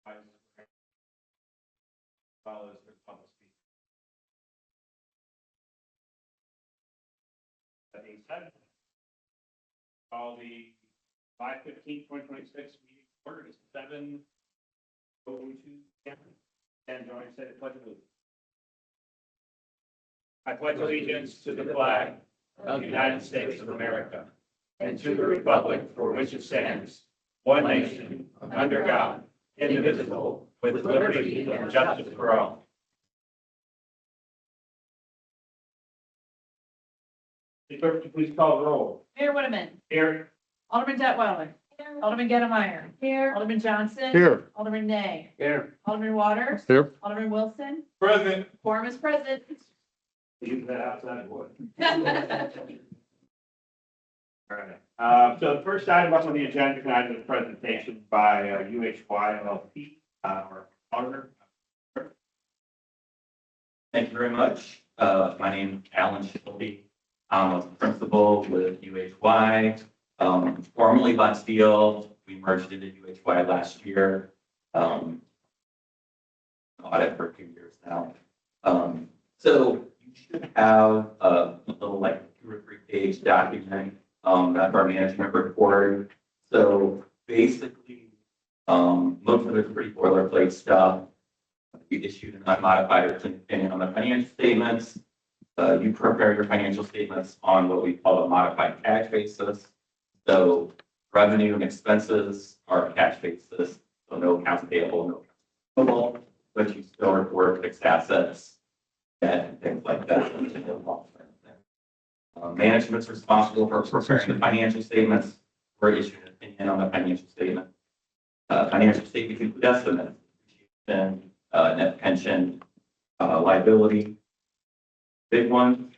as well as the public speaker. That being said, call the 5/15/2026 meeting order is 7:02 p.m. And join us at the pledge of allegiance. I pledge allegiance to the flag of the United States of America and to the republic for which it stands, one nation, under God, indivisible, with liberty and justice for all. The clerk, would you please call the roll. Mayor Whitman. Here. Alderman Detweiler. Alderman Gettemeyer. Here. Alderman Johnson. Here. Alderman Nay. Here. Alderman Waters. Here. Alderman Wilson. Present. Quorum is present. Leave that outside boy. All right. So the first item up on the agenda tonight is a presentation by UHY LLP, our auditor. Thank you very much. My name is Alan Shelby. I'm a principal with UHY, formerly Buttsfield. We merged into UHY last year. Audit for a few years now. So you should have a little like 2 or 3 page document. That's our management report. So basically, most of it's pretty boilerplate stuff. We issued an unmodified or clean opinion on the financial statements. You prepare your financial statements on what we call a modified cash basis. So revenue and expenses are cash basis. So no accounts payable, no accounts receivable, but you still report fixed assets, debt, and things like that. Management's responsible for preparing the financial statements. We're issuing an opinion on the financial statement. Financial statements include estimates, and net pension liability. Big one,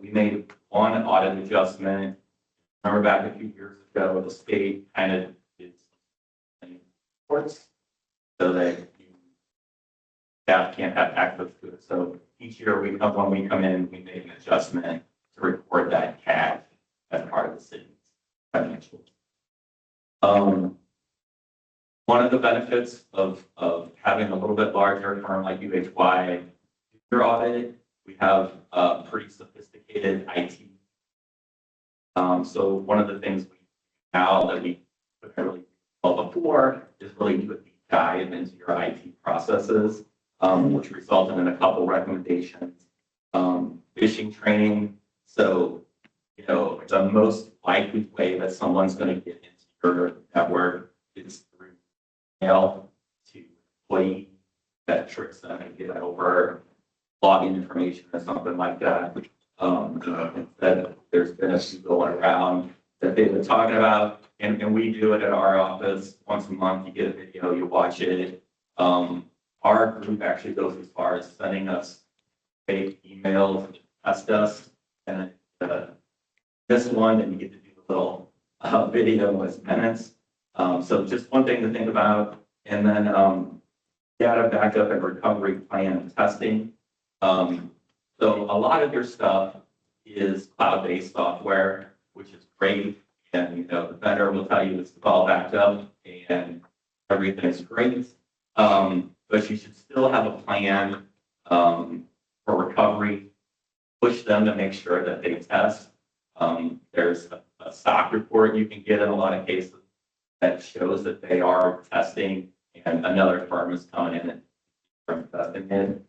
we made one audit adjustment. Remember back a few years ago, the state kind of did some reports so that staff can't have access to it. So each year when we come in, we make an adjustment to record that cash as part of the city's financials. One of the benefits of having a little bit larger firm like UHY, your audit, we have a pretty sophisticated IT. So one of the things we now that we couldn't really do before is really do a deep dive into your IT processes, which resulted in a couple recommendations. Phishing training. So, the most likely way that someone's going to get into your network is through email to employee that tricks them and get over login information or something like that. That there's been a few going around that they've been talking about, and we do it at our office once a month. You get a video, you watch it. Our group actually goes as far as sending us fake emails to test us, and this one, and you get to do a little video as minutes. So just one thing to think about, and then data backup and recovery plan and testing. So a lot of your stuff is cloud-based software, which is great. And, the vendor will tell you it's all backed up and everything's great. But you should still have a plan for recovery, push them to make sure that they test. There's a stock report you can get in a lot of cases that shows that they are testing and another firm is coming in and testing it.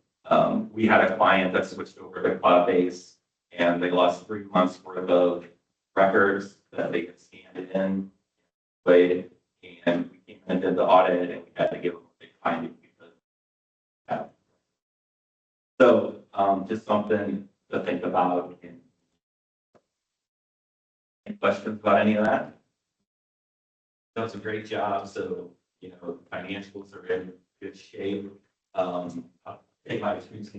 We had a client that switched over to cloud-based and they lost 3 months worth of records that they could scan it in. And we came in and did the audit and we had to give them a big finding because so just something to think about. Any questions about any of that? That's a great job. So, financials are in good shape. Take my experience.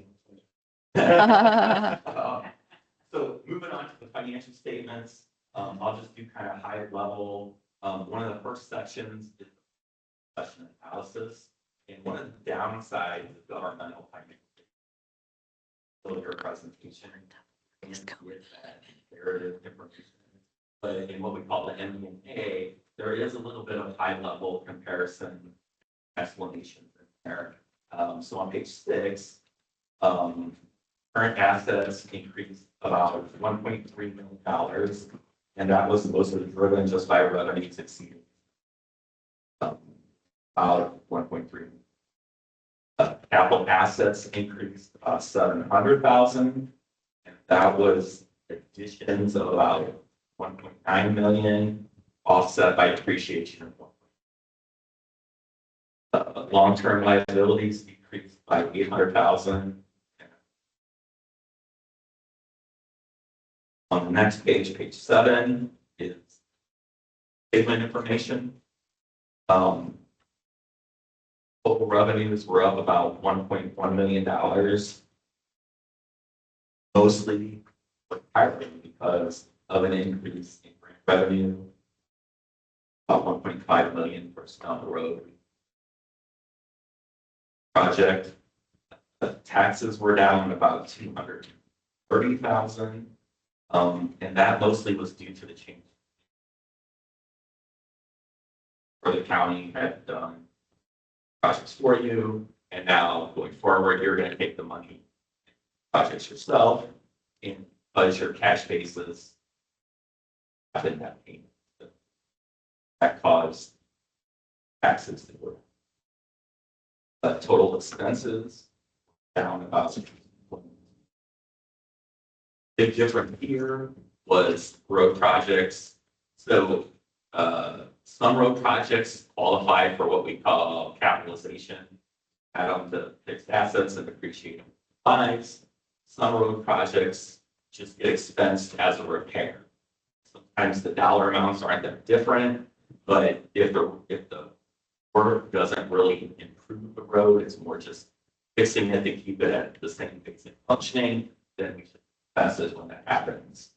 So moving on to the financial statements, I'll just do kind of high level. One of the first sections is question analysis, and one of the downsides of governmental financial statements. Your presentation and with that comparative information, but in what we call the MD&A, there is a little bit of high level comparison explanations in there. So on page 6, current assets increased about $1.3 million, and that was mostly driven just by revenues exceeding about 1.3 million. Capital assets increased about 700,000, and that was additions of about 1.9 million, offset by depreciation of 1. Long-term liabilities decreased by 800,000. On the next page, page 7, is statement information. Total revenues were up about $1.1 million, mostly entirely because of an increase in grant revenue, about 1.5 million for Snow Road project. Taxes were down about 230,000, and that mostly was due to the change for the county had done projects for you, and now going forward, you're going to take the money projects yourself, and because your cash basis having that payment. That caused taxes to go up. Total expenses down about. Big difference here was road projects. So some road projects qualify for what we call capitalization, add on to fixed assets and depreciate them lives. Some road projects just get expensed as a repair. Sometimes the dollar amounts aren't that different, but if the work doesn't really improve the road, it's more just fixing it to keep it at the same basic functioning, then we should expense it when that happens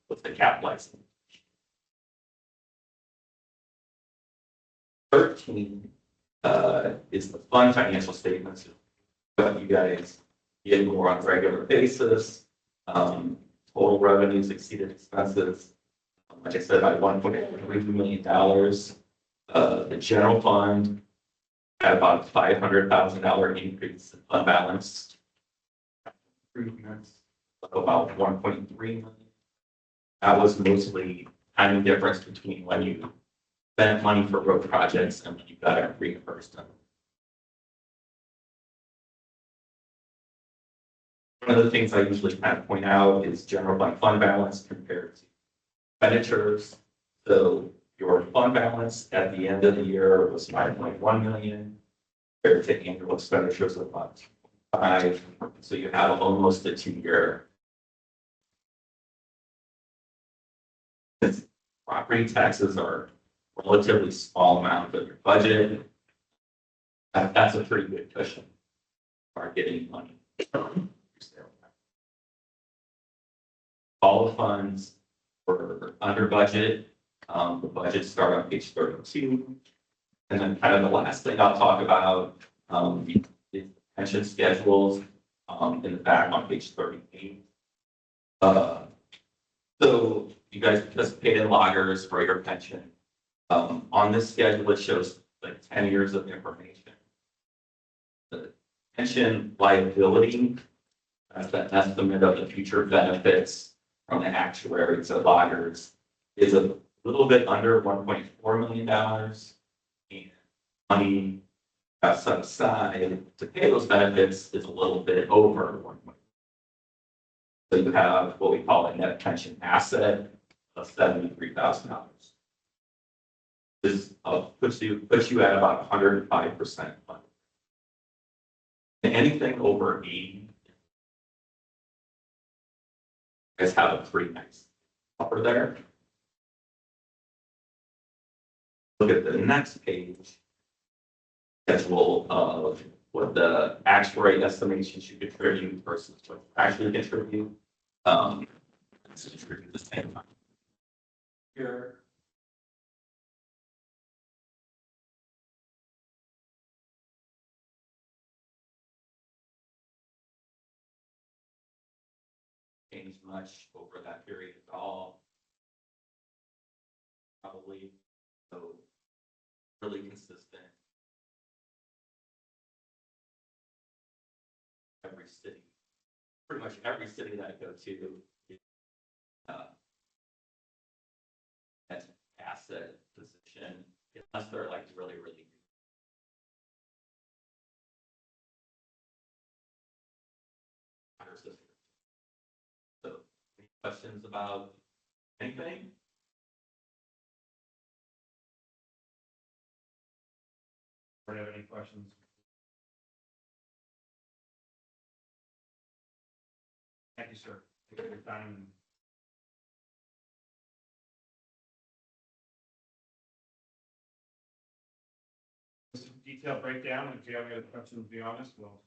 with the capitalizing. 13 is the fund financial statements, but you guys get more on a regular basis. Total revenues exceeded expenses, like I said, by $1.3 million. The general fund had about $500,000 increase in fund balance. Improvements of about 1.3 million. That was mostly timing difference between when you spent money for road projects and when you got it reimbursed. One of the things I usually kind of point out is general fund balance compared to expenditures. So your fund balance at the end of the year was 5.1 million compared to annual expenditures of about 2.5. So you have almost a 2-year. Property taxes are a relatively small amount of your budget. That's a pretty good cushion for getting money. All the funds were under budget. The budget start on page 32. And then kind of the last thing I'll talk about is pension schedules in the back on page 38. So you guys participate in loggers for your pension. On this schedule, it shows like 10 years of information. The pension liability, that's the estimate of the future benefits from the actuaries at loggers, is a little bit under $1.4 million. And money set aside to pay those benefits is a little bit over 1 million. So you have what we call a net pension asset of $73,000. This puts you at about 105% funded. And anything over 80, you guys have a pretty nice upper there. Look at the next page. Schedule of what the actuary estimation should contribute versus what you actually contribute. Let's contribute the same time. Here. Changed much over that period at all. Probably so really consistent. every city, pretty much every city that I go to, that's asset position, unless they're like really, really. So, any questions about anything? Do you have any questions? Thank you, sir. Thank you for your time. Just a detailed breakdown. If you have any other questions, be honest. We'll.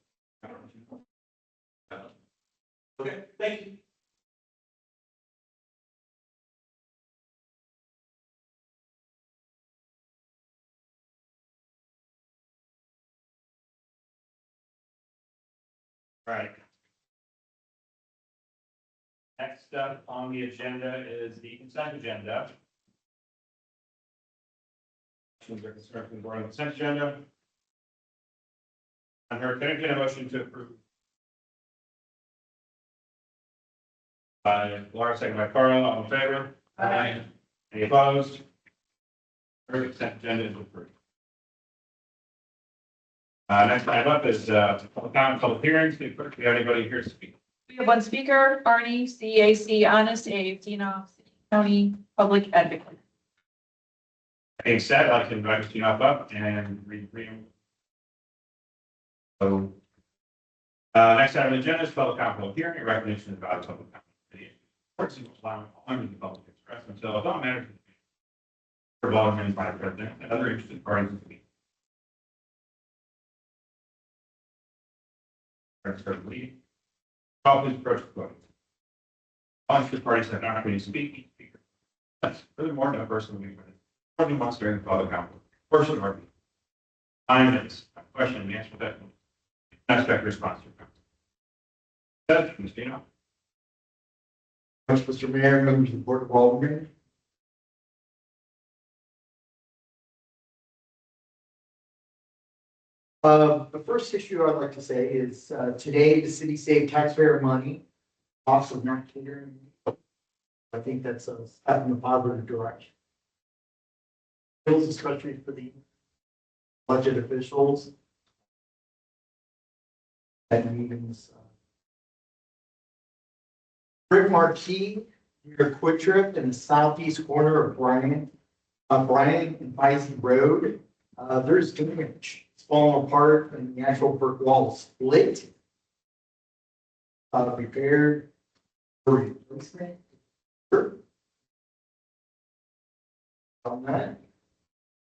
Okay, thank you. All right. Next up on the agenda is the consent agenda. Questions or concerns from the board on the consent agenda? I heard, can I get a motion to approve? By Laura, second by Carl, all in favor? Aye. Any opposed? Heard, the consent agenda is approved. Next item up is public comment, public hearings. Do you have anybody here to speak? We have one speaker, Arnie, CAC, Honest Abe, County Public Advocate. That being said, I'd like to invite you up and read. So, next item on the agenda is public comment, public hearing, recognition of value of public comment. Person allowing all members of the public to express themselves on matters for Aldermen, Vice President, and other interested parties to speak. Call, please approach the podium. All interested parties have an opportunity to speak. Each speaker. Furthermore, no person will be permitted. Only once during the public comment portion of our meeting. 9 minutes. Question and answer that. I expect a response to your comment. Ms. Dino. Thanks, Mr. Mayor, members of the Board of Aldermen. The first issue I'd like to say is today the city saved taxpayer money off of not catering. I think that's a step in a positive direction. Bills, especially for the budget officials. And meetings. Rick Marquis, near Quick Trip in the southeast corner of Bryan and Visey Road. There's damage. It's falling apart and the actual brick wall is split. Repaired for replacement. On that.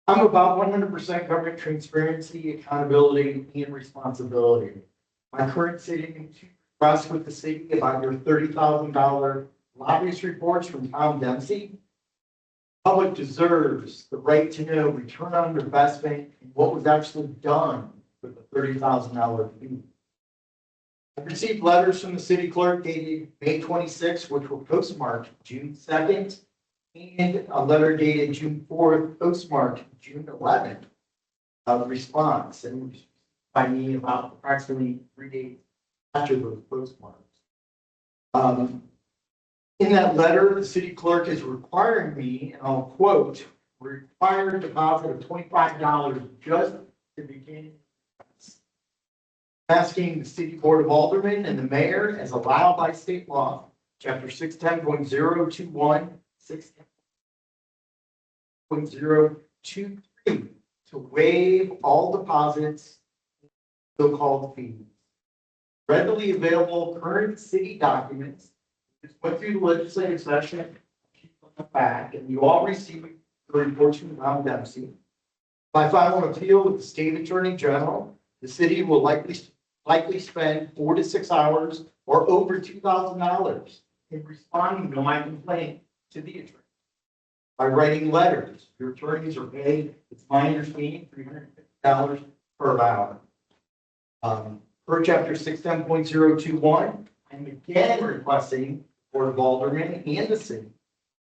I'm about 100% government transparency, accountability, and responsibility. My current city request with the city about your $30,000 lobbyist reports from Tom Dempsey. Public deserves the right to know return on investment and what was actually done with the $30,000 fee. I received letters from the city clerk dated May 26th, which were postmarked June 2nd, and a letter dated June 4th, postmarked June 11th. Response and by me about approximately 3 days after those postmarks. In that letter, the city clerk is requiring me, and I'll quote, required deposit of $25 just to begin. Asking the city board of aldermen and the mayor, as allowed by state law, chapter 610.021, 610.023, to waive all deposits, so-called fees. Readily available current city documents. Just went through the legislative session, back, and you all received the report from Tom Dempsey. By final appeal with the state attorney general, the city will likely spend 4 to 6 hours or over $2,000 in responding to my complaint to the attorney. By writing letters, your attorneys are paid, it's my understanding, $350 per hour. Per chapter 610.021, I'm again requesting Board of Aldermen and the city,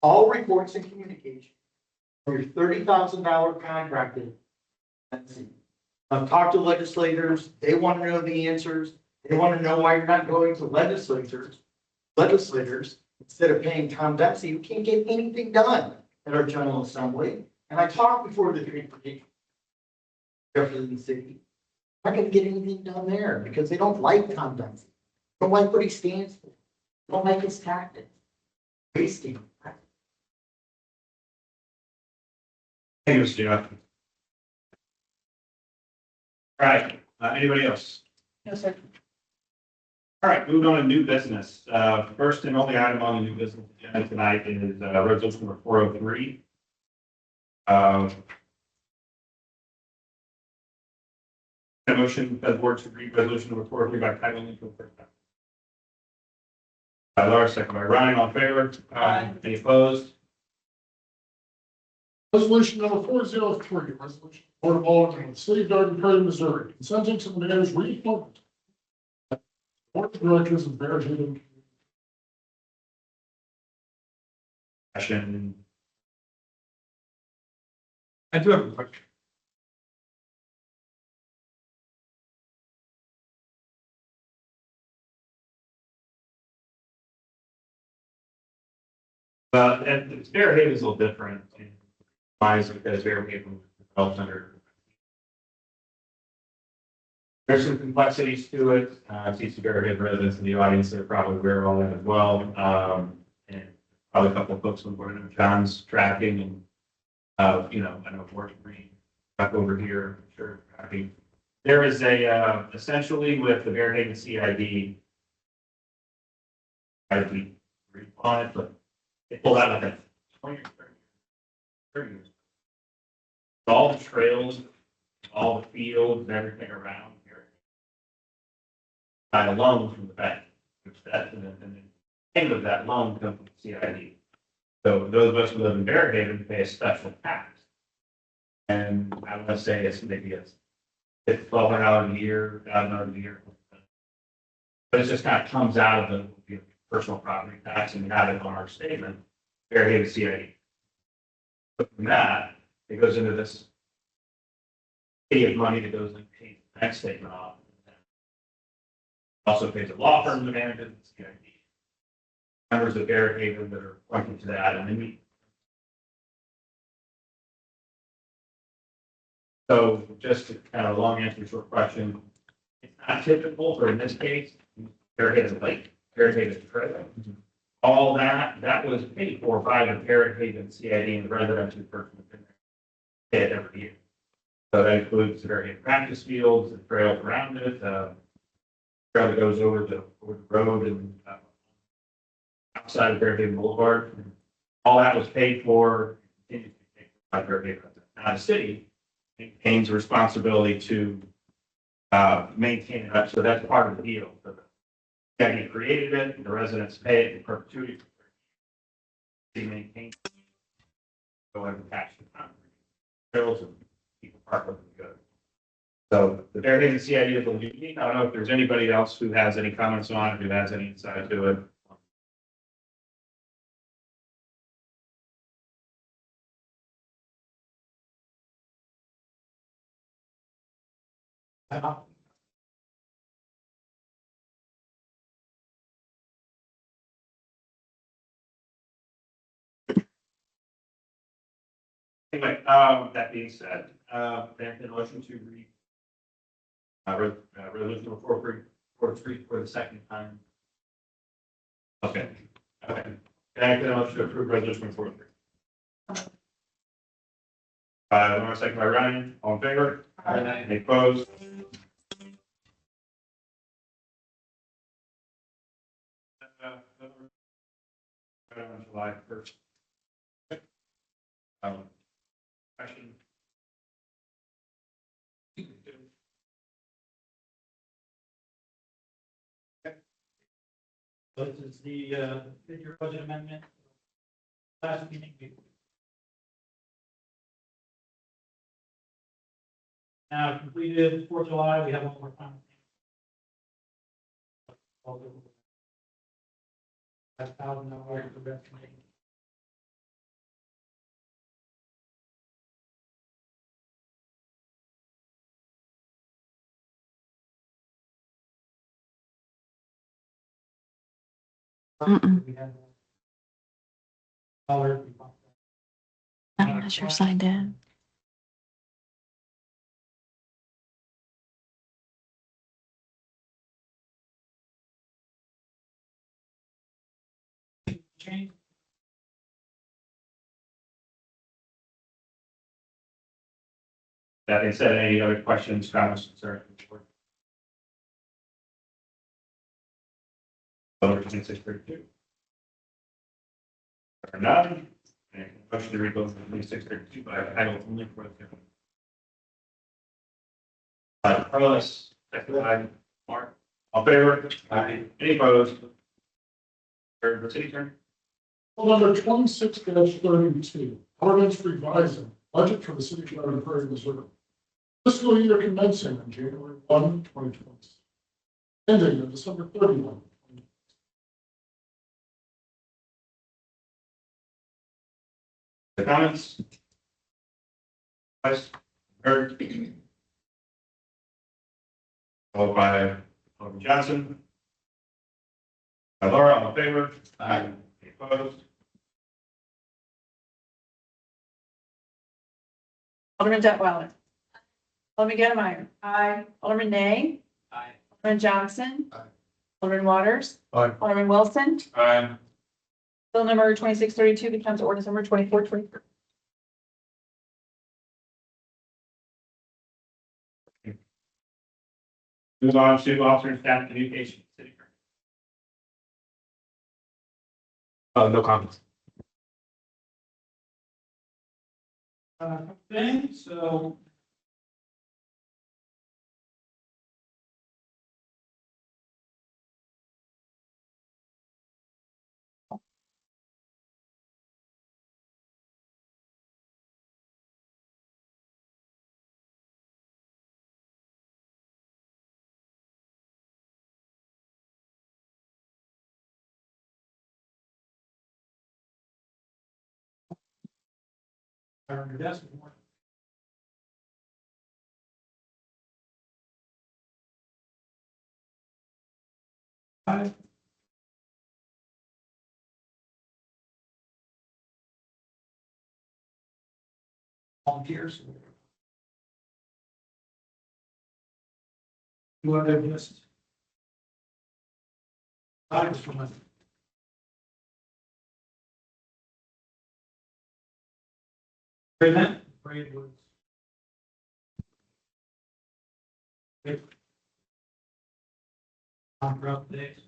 all reports and communications for your $30,000 contracted. I've talked to legislators, they want to know the answers. They want to know why you're not going to legislators, instead of paying Tom Dempsey, who can't get anything done at our General Assembly. And I talked before the Jefferson City. Not gonna get anything done there because they don't like Tom Dempsey. Don't like what he stands for. Don't like his tactics. Wasting. Thank you, Mr. Jeff. All right, anybody else? No, sir. All right, moving on to new business. First and only item on the new business agenda tonight is resolution number 403. A motion for the board to read resolution number 403 by title only for the first time. By Laura, second by Ryan, all in favor? Aye. Any opposed? Resolution number 403, resolution of the Board of Aldermen of the City of Garden Prairie, Missouri, consenting to the mayor's reappointment. Board of Directors of Bear Haven. Question. I do have a question. And Bear Haven is a little different. Why is it because Bear Haven develops under. There's some complexities to it. I see some Bear Haven residents in the audience that are probably aware of all that as well. And probably a couple of folks on board. I know John's tracking and, I know Morgan Green back over here, sure, tracking. There is a, essentially with the Bear Haven CID, I'd on it, but they pulled out like a 20 or 30 years. All the trails, all the fields, and everything around here. By a loan from the bank, which that, and the payment of that loan comes from the CID. So those of us who live in Bear Haven pay a special tax. And I want to say it's maybe it's $1,200 a year, $1,000 a year. But it just kind of comes out of the personal property tax, and we have it on our statement, Bear Haven CID. But from that, it goes into this pay of money that goes into the next statement off. Also pays a law firm to manage it, CID. Members of Bear Haven that are pointing to that, and then we. So just to kind of long answer short question, it's not typical, but in this case, Bear Haven Lake, Bear Haven Trail, all that was paid for by the Bear Haven CID and the residential person within there. Pay it every year. So that includes the Bear Haven practice fields, the trails around it, trail that goes over the road and outside of Bear Haven Boulevard. All that was paid for, continues to be paid for by Bear Haven. Now the city maintains a responsibility to maintain it up, so that's part of the deal. The county created it, the residents pay it in perpetuity. They maintain, go and attach the concrete trails and people park with them good. So the Bear Haven CID is a little unique. I don't know if there's anybody else who has any comments on it, who has any insight to it. Anyway, that being said, then the motion to read resolution number 443 for the second time. Okay. Okay. Can I get a motion to approve resolution number 443? One second by Ryan, all in favor? Aye. Any opposed? On July 1st. Question. This is the mid-year budget amendment. Last meeting. Now completed for July, we have one more time. $5,000 for that committee. Mm-mm. We had Dollar. I'm not sure signed in. Change. That being said, any other questions, comments, concerns? Over 2632. Or none, and motion to read both 2632 by title only for the. Carlos, second by Mark, all in favor? Aye. Any opposed? Third, city attorney. Bill number 26-32, ordinance revising budget for the city of Garden Prairie, Missouri. Fiscal year commencing on January 1, 2026, ending on December 31. The comments? Vice, heard. Followed by Alderman Johnson. By Laura, all in favor? Aye. Any opposed? Alderman Detweiler. Alderman Gettlemeyer. Aye. Alderman Nay. Aye. Alderman Johnson. Aye. Alderman Waters. Aye. Alderman Wilson. Aye. Bill number 2632 becomes ordinance number 2423. Move on to officer and staff communication, city attorney. No comments. Thing, so. On your desk. Aye. Volunteers. You want to just. Items from us. Great event. Great was. Great. Throughout the days.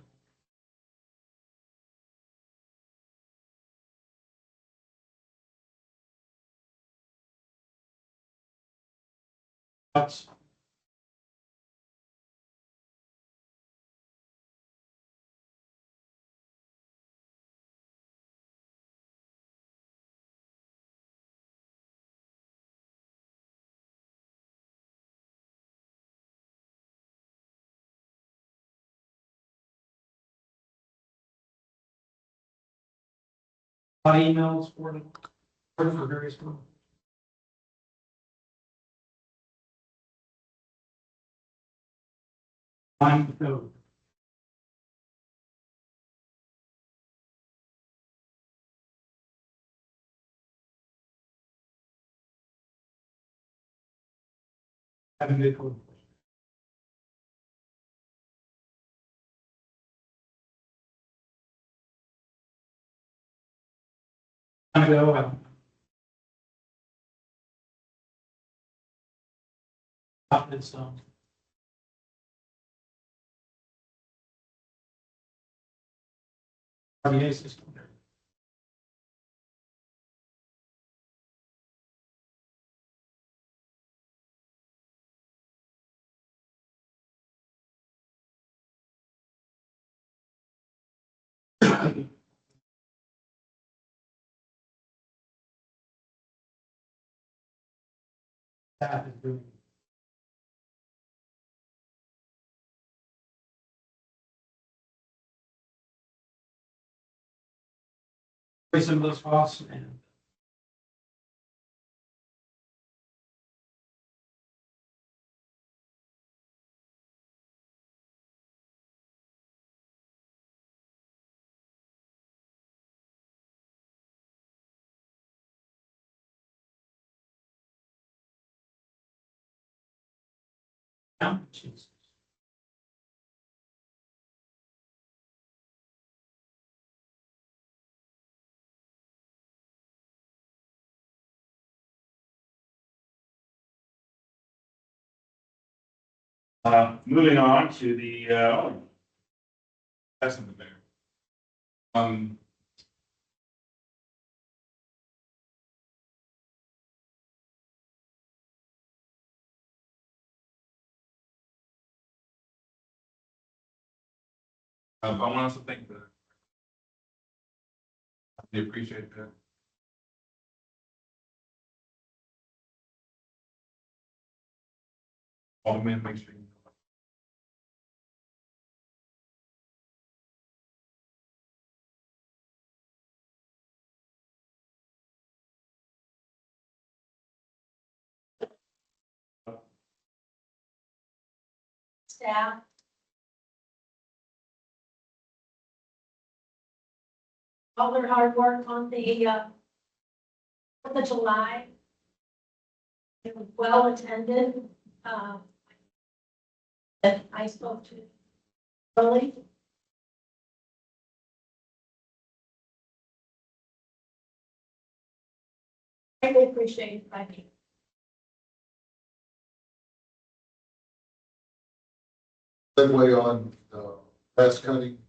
Thoughts? Emails for various. Find the code. Have a good code. I go. It's 28 system. Staff is doing. Some of those costs and. Jesus. Moving on to the, That's in the mayor. I want us to thank that. I appreciate that. Alderman, make sure you know. Staff. All their hard work on the, 4th of July. It was well attended. That I spoke to early. Greatly appreciated by me. Segue on, grass cutting.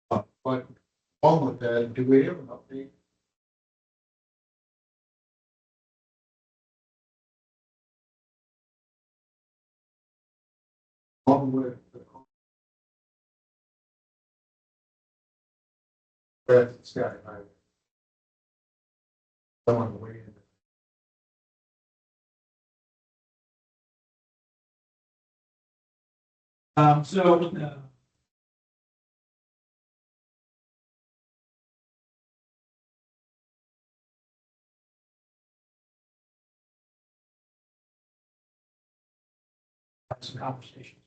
But along with that, do we have an update? Along with the grass sky high. Someone the way in. Some conversations.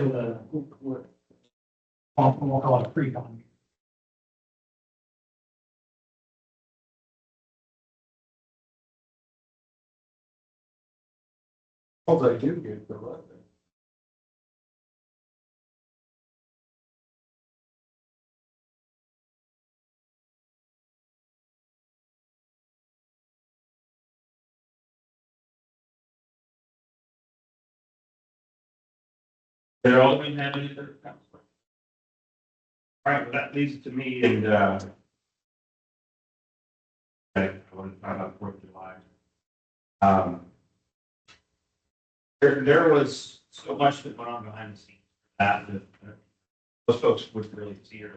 We'll call it a pre-con. Oh, they do get the right. they're all going to have any other comments? All right, well, that leads to me and, I want to talk about 4th of July. There was so much that went on behind the scenes that those folks would really see it.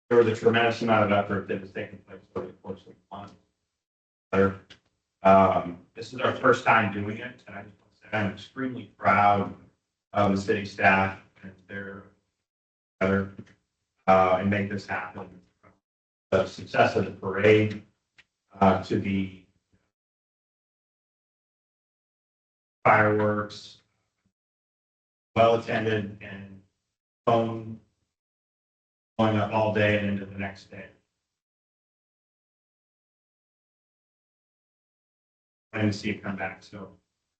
There was a tremendous amount of effort that was taking place over the course of the month. This is our first time doing it, and I just want to say I'm extremely proud of the city staff and their together and make this happen. The success of the parade to the fireworks, well attended and phone going up all day and into the next day. And to see it come back. So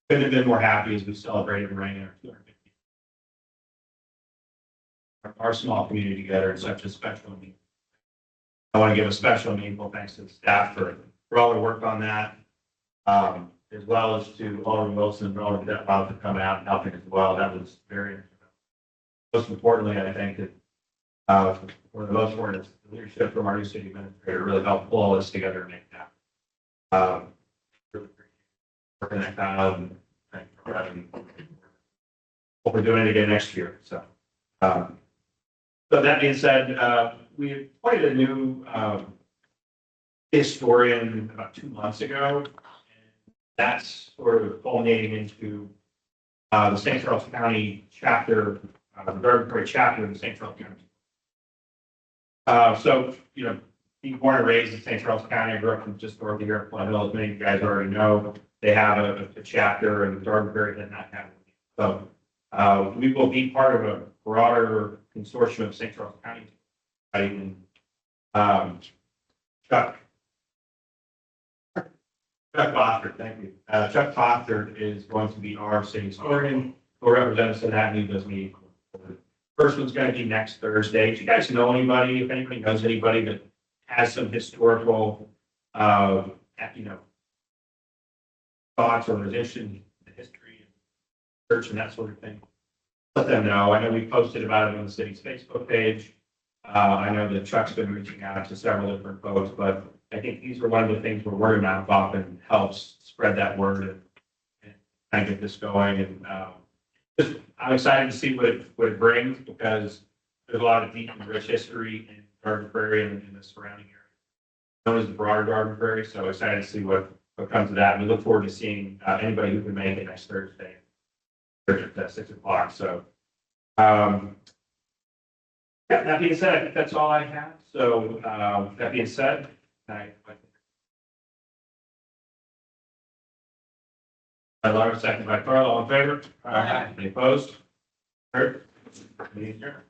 couldn't have been more happy as we celebrated Rain our 250. Our small community together in such a special meeting. I want to give a special and meaningful thanks to the staff for all their work on that, as well as to Alderman Wilson and Alderman Detmold for coming out and helping as well. That was very, most importantly, I think that for the most part, it's the leadership from our new city administrator really helped pull all this together and make that. Really appreciate working that out and thank you for having. Hope we're doing it again next year. So that being said, we appointed a new historian about 2 months ago. That's sort of culminating into the St. Charles County chapter, the Garden chapter of the St. Charles County. So, being born and raised in St. Charles County, I grew up just north of here in Flint Hill, as many of you guys already know. They have a chapter, and Garden did not have one. So we will be part of a broader consortium of St. Charles County. Chuck Foster, thank you. Chuck Foster is going to be our city historian. He'll represent us in that, and he does meet. First one's going to be next Thursday. Do you guys know anybody, if anybody knows anybody that has some historical, thoughts or is interested in the history and church and that sort of thing? Let them know. I know we posted about it on the city's Facebook page. I know that Chuck's been reaching out to several different folks, but I think these are one of the things where word of mouth often helps spread that word and kind of get this going. And I'm excited to see what it brings, because there's a lot of deep and rich history in Garden Prairie and in the surrounding area, known as the broader Garden Prairie. So excited to see what comes of that. And we look forward to seeing anybody who can make it next Thursday at 6 o'clock. So, yeah, that being said, I think that's all I have. So, that being said, Laura, second by Carl, all in favor? Aye. Any opposed? Heard? Meeting adjourned.